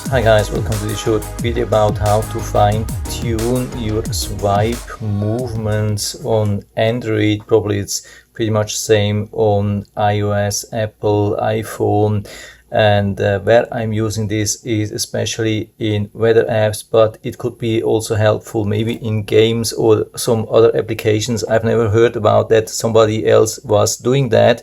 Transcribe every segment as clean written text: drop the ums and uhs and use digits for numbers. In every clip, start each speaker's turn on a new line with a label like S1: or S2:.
S1: Hi guys, welcome to this short video about how to fine tune your swipe movements on Android. Probably it's pretty much same on iOS, Apple, iPhone, and where I'm using this is especially in weather apps, but it could be also helpful maybe in games or some other applications. I've never heard about that somebody else was doing that.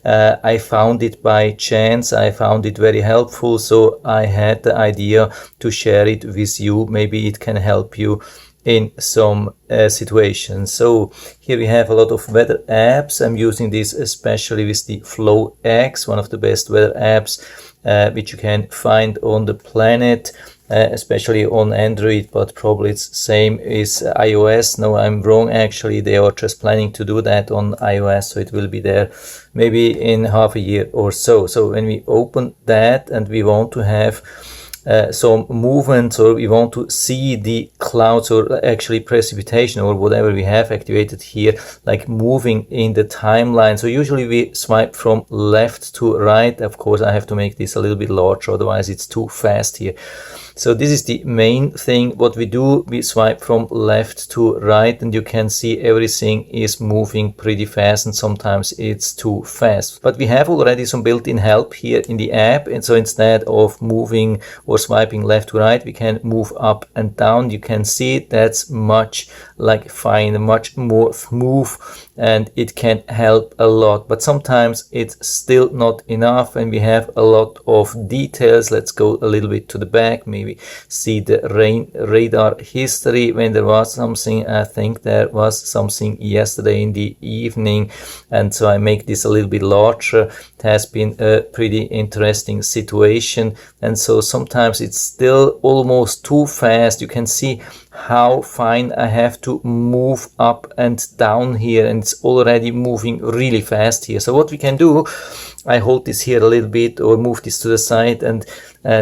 S1: I found it by chance. I found it very helpful, so I had the idea to share it with you. Maybe it can help you in some situations. So here we have a lot of weather apps. I'm using this especially with the Flow X, one of the best weather apps which you can find on the planet, especially on Android, but probably it's same as iOS. No, I'm wrong, actually. They are just planning to do that on iOS, so it will be there maybe in half a year or so. So when we open that and we want to have some movement, or we want to see the clouds or actually precipitation or whatever we have activated here, like moving in the timeline. So usually we swipe from left to right. Of course, I have to make this a little bit larger, otherwise it's too fast here. So this is the main thing. What we do, we swipe from left to right, and you can see everything is moving pretty fast, and sometimes it's too fast. But we have already some built-in help here in the app, and so instead of moving or swiping left to right, we can move up and down. You can see that's much like fine, much more smooth, and it can help a lot. But sometimes it's still not enough, and we have a lot of details. Let's go a little bit to the back, maybe see the radar history when there was something. I think there was something yesterday in the evening, and so I make this a little bit larger. It has been a pretty interesting situation, and so sometimes it's still almost too fast. You can see how fine I have to move up and down here, and it's already moving really fast here. So what we can do, I hold this here a little bit or move this to the side, and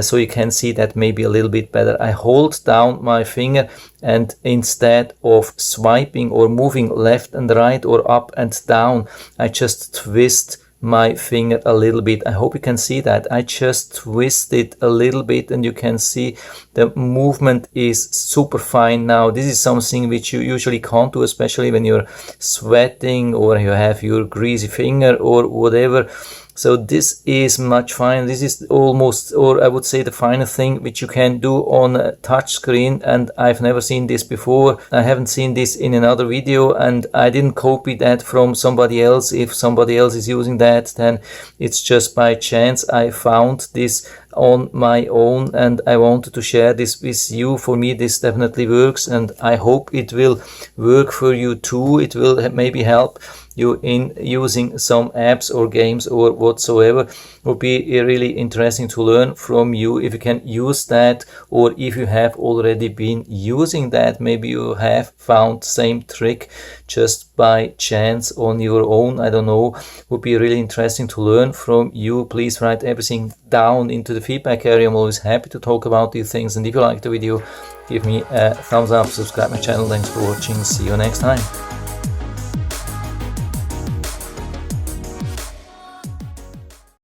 S1: so you can see that maybe a little bit better. I hold down my finger, and instead of swiping or moving left and right or up and down, I just twist my finger a little bit. I hope you can see that. I just twist it a little bit, and you can see the movement is super fine now. This is something which you usually can't do, especially when you're sweating or you have your greasy finger or whatever. So this is much fine. This is almost, or I would say, the finest thing which you can do on a touch screen, and I've never seen this before. I haven't seen this in another video, and I didn't copy that from somebody else. If somebody else is using that, then it's just by chance I found this on my own, and I wanted to share this with you. For me, this definitely works, and I hope it will work for you too. It will maybe help you in using some apps or games or whatsoever. It would be really interesting to learn from you if you can use that, or if you have already been using that. Maybe you have found same trick just by chance on your own. I don't know. It would be really interesting to learn from you. Please write everything down into the feedback area. I'm always happy to talk about these things, and if you like the video, give me a thumbs up, subscribe my channel. Thanks for watching. See you next time.